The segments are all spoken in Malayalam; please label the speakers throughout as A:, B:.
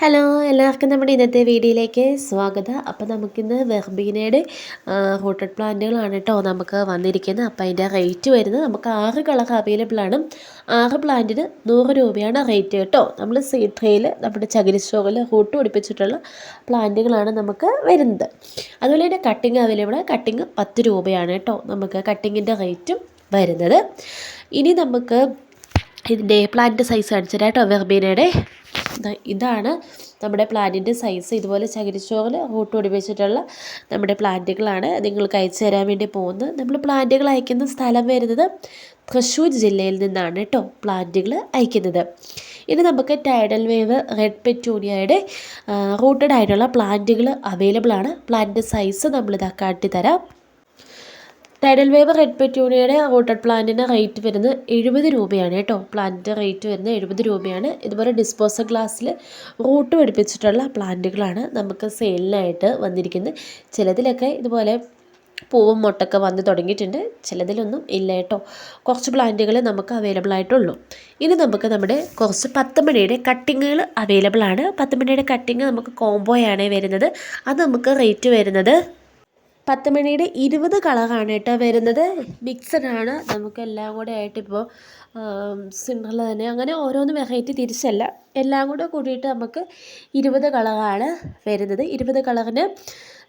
A: ഹലോ എല്ലാവർക്കും നമ്മുടെ ഇന്നത്തെ വീഡിയോയിലേക്ക് സ്വാഗതം. അപ്പോൾ നമുക്കിന്ന് വെർബീനയുടെ റൂട്ടഡ് പ്ലാന്റുകളാണ് കേട്ടോ നമുക്ക് വന്നിരിക്കുന്നത്. അപ്പോൾ അതിൻ്റെ റേറ്റ് വരുന്നത് നമുക്ക് 6 കളർ അവൈലബിൾ ആണ്. 6 പ്ലാന്റിന് 100 രൂപയാണ് റേറ്റ് കേട്ടോ. നമ്മൾ സീഡ് ട്രേയിൽ നമ്മുടെ ചകിരി സ്റ്റോറിൽ റൂട്ട് പിടിപ്പിച്ചിട്ടുള്ള പ്ലാന്റുകളാണ് നമുക്ക് വരുന്നത്. അതുപോലെ തന്നെ കട്ടിങ് അവൈലബിൾ, കട്ടിങ് 10 രൂപയാണ് കേട്ടോ നമുക്ക് കട്ടിങ്ങിൻ്റെ റേറ്റും വരുന്നത്. ഇനി നമുക്ക് ഇതിൻ്റെ പ്ലാന്റ് സൈസ് കാണിച്ചു തരാം കേട്ടോ. വെർബീനയുടെ ഇതാണ് നമ്മുടെ പ്ലാന്റിൻ്റെ സൈസ്. ഇതുപോലെ ചകിരിച്ചോറിൽ റൂട്ട് പിടിപ്പിച്ചിട്ടുള്ള നമ്മുടെ പ്ലാന്റുകളാണ് നിങ്ങൾക്ക് അയച്ചു തരാൻ വേണ്ടി പോകുന്നത്. നമ്മൾ പ്ലാന്റുകൾ അയക്കുന്ന സ്ഥലം വരുന്നത് തൃശ്ശൂർ ജില്ലയിൽ നിന്നാണ് കേട്ടോ പ്ലാന്റുകൾ അയക്കുന്നത്. ഇനി നമുക്ക് ടൈഡൽ വേവ് റെഡ് പെറ്റൂണിയയുടെ റൂട്ടഡ് ആയിട്ടുള്ള പ്ലാന്റുകൾ അവൈലബിൾ ആണ്. പ്ലാന്റ് സൈസ് നമ്മളിതാ കാട്ടിത്തരാം. ടൈഡൽ വേവ് റെഡ് പെറ്റൂണിയയുടെ റൂട്ടഡ് പ്ലാന്റിന് റേറ്റ് വരുന്നത് 70 രൂപയാണ് കേട്ടോ. പ്ലാന്റിൻ്റെ റേറ്റ് വരുന്നത് 70 രൂപയാണ്. ഇതുപോലെ ഡിസ്പോസൽ ഗ്ലാസ്സിൽ റൂട്ട് പിടിപ്പിച്ചിട്ടുള്ള പ്ലാന്റുകളാണ് നമുക്ക് സെയിലിനായിട്ട് വന്നിരിക്കുന്നത്. ചിലതിലൊക്കെ ഇതുപോലെ പൂവും മൊട്ടൊക്കെ വന്ന് തുടങ്ങിയിട്ടുണ്ട്, ചിലതിലൊന്നും ഇല്ല കേട്ടോ. കുറച്ച് പ്ലാന്റുകൾ നമുക്ക് അവൈലബിൾ ആയിട്ടുള്ളൂ. ഇനി നമുക്ക് നമ്മുടെ കുറച്ച് 10 മണിയുടെ കട്ടിങ്ങുകൾ അവൈലബിൾ ആണ്. 10 മണിയുടെ കട്ടിങ് നമുക്ക് കോംബോയാണ് വരുന്നത്. അത് നമുക്ക് റേറ്റ് വരുന്നത് 10 മണിയുടെ 20 കളറാണ് കേട്ടോ വരുന്നത്. മിക്സഡ് ആണ്, നമുക്ക് എല്ലാം കൂടെ ആയിട്ട് ഇപ്പോൾ സിംഗിൾ തന്നെ അങ്ങനെ ഓരോന്ന് വെറൈറ്റി തിരിച്ചല്ല, എല്ലാം കൂടെ കൂടിയിട്ട് നമുക്ക് 20 കളറാണ് വരുന്നത്. 20 കളറിന്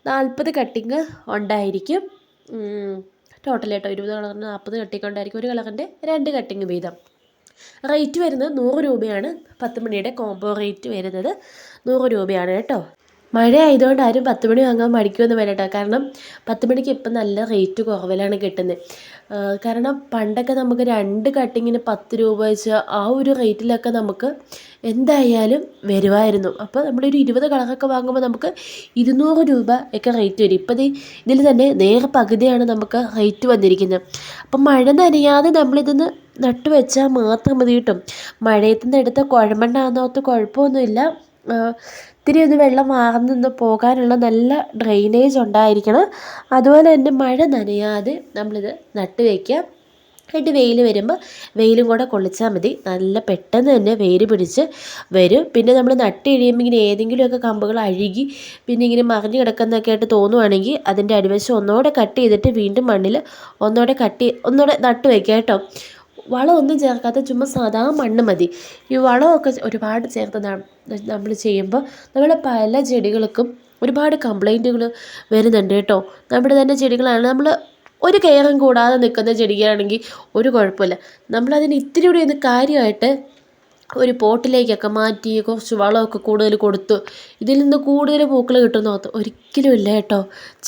A: 40 കട്ടിങ് ഉണ്ടായിരിക്കും ടോട്ടൽ കേട്ടോ. 20 കളറിന് 40 കട്ടിങ് ഉണ്ടായിരിക്കും. ഒരു കളറിൻ്റെ 2 കട്ടിങ് വീതം. റേറ്റ് വരുന്നത് 100 രൂപയാണ്. 10 മണിയുടെ കോംബോ റേറ്റ് വരുന്നത് 100 രൂപയാണ് കേട്ടോ. മഴ ആയതുകൊണ്ട് ആരും 10 മണി വാങ്ങാൻ മടിക്കുമെന്ന് വരട്ടെ. കാരണം 10 മണിക്ക് ഇപ്പം നല്ല റേറ്റ് കുറവിലാണ് കിട്ടുന്നത്. കാരണം പണ്ടൊക്കെ നമുക്ക് 2 കട്ടിങ്ങിന് 10 രൂപ വെച്ച് ആ ഒരു റേറ്റിലൊക്കെ നമുക്ക് എന്തായാലും വരുമായിരുന്നു. അപ്പോൾ നമ്മളൊരു 20 കളറൊക്കെ വാങ്ങുമ്പോൾ നമുക്ക് 200 രൂപ ഒക്കെ റേറ്റ് വരും. ഇപ്പോൾ ഇതിൽ തന്നെ നേരെ പകുതിയാണ് നമുക്ക് റേറ്റ് വന്നിരിക്കുന്നത്. അപ്പം മഴ നനയാതെ നമ്മളിതൊന്ന് നട്ടു വെച്ചാൽ മാത്രം മതി കിട്ടും. മഴയത്തുനിന്ന് എടുത്ത കുഴമണ്ണാന്നോർത്ത് കുഴപ്പമൊന്നുമില്ല. ഇത്തിരി ഒന്ന് വെള്ളം വാർന്നു പോകാനുള്ള നല്ല ഡ്രെയിനേജ് ഉണ്ടായിരിക്കണം. അതുപോലെ തന്നെ മഴ നനയാതെ നമ്മളിത് നട്ട് വയ്ക്കുക. എന്നിട്ട് വെയിൽ വരുമ്പോൾ വെയിലും കൂടെ കൊള്ളിച്ചാൽ മതി. നല്ല പെട്ടെന്ന് തന്നെ വേര് പിടിച്ച് വരും. പിന്നെ നമ്മൾ നട്ട് കഴിയുമ്പോൾ ഇങ്ങനെ ഏതെങ്കിലുമൊക്കെ കമ്പുകൾ അഴുകി പിന്നെ ഇങ്ങനെ മറിഞ്ഞ് കിടക്കുന്നൊക്കെ ആയിട്ട് തോന്നുവാണെങ്കിൽ അതിൻ്റെ അടിവശം ഒന്നുകൂടെ കട്ട് ചെയ്തിട്ട് വീണ്ടും മണ്ണിൽ ഒന്നുകൂടെ നട്ട് വയ്ക്കുക കേട്ടോ. വളമൊന്നും ചേർക്കാത്ത ചുമ്മാ സാധാ മണ്ണ് മതി. ഈ വളമൊക്കെ ഒരുപാട് ചേർത്ത് നമ്മൾ ചെയ്യുമ്പോൾ നമ്മുടെ പല ചെടികൾക്കും ഒരുപാട് കംപ്ലൈൻറ്റുകൾ വരുന്നുണ്ട് കേട്ടോ. നമ്മുടെ തന്നെ ചെടികളാണ്, നമ്മൾ ഒരു കെയറും കൂടാതെ നിൽക്കുന്ന ചെടിയാണെങ്കിൽ ഒരു കുഴപ്പമില്ല. നമ്മളതിന് ഇത്തിരി കൂടി ഒന്ന് കാര്യമായിട്ട് ഒരു പോട്ടിലേക്കൊക്കെ മാറ്റി കുറച്ച് വളമൊക്കെ കൂടുതൽ കൊടുത്തു ഇതിൽ നിന്ന് കൂടുതൽ പൂക്കൾ കിട്ടുമെന്ന് ഓർത്ത് ഒരിക്കലും ഇല്ല കേട്ടോ.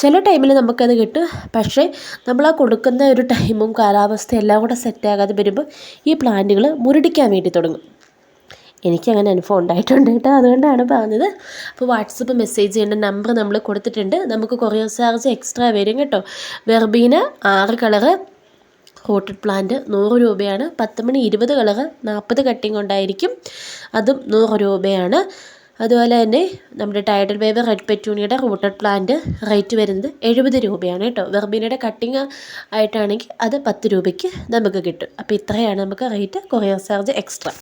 A: ചില ടൈമിൽ നമുക്കത് കിട്ടും, പക്ഷേ നമ്മൾ ആ കൊടുക്കുന്ന ഒരു ടൈമും കാലാവസ്ഥയും എല്ലാം കൂടെ സെറ്റാകാതെ വരുമ്പോൾ ഈ പ്ലാന്റുകൾ മുരടിക്കാൻ വേണ്ടി തുടങ്ങും. എനിക്കങ്ങനെ അനുഭവം ഉണ്ടായിട്ടുണ്ട് കേട്ടോ, അതുകൊണ്ടാണ് പറഞ്ഞത്. അപ്പോൾ വാട്സപ്പ് മെസ്സേജ് ചെയ്യേണ്ട നമ്പർ നമ്മൾ കൊടുത്തിട്ടുണ്ട്. നമുക്ക് കൊറിയർ ചാർജ് എക്സ്ട്രാ വരും കേട്ടോ. വെർബീന 6 കളറ് റൂട്ടഡ് പ്ലാന്റ് 100 രൂപയാണ്. 10 മണി 20 കളർ 40 കട്ടിങ് ഉണ്ടായിരിക്കും, അതും 100 രൂപയാണ്. അതുപോലെ തന്നെ നമ്മുടെ ടൈഡൽ വേവ് റെഡ് പെറ്റൂണിയുടെ റൂട്ടഡ് പ്ലാന്റ് റേറ്റ് വരുന്നത് 70 രൂപയാണ് കേട്ടോ. വെർബീനയുടെ കട്ടിങ് ആയിട്ടാണെങ്കിൽ അത് 10 രൂപയ്ക്ക് നമുക്ക് കിട്ടും. അപ്പോൾ ഇത്രയാണ് നമുക്ക് റേറ്റ്, കൊറിയർ ചാർജ് എക്സ്ട്രാ.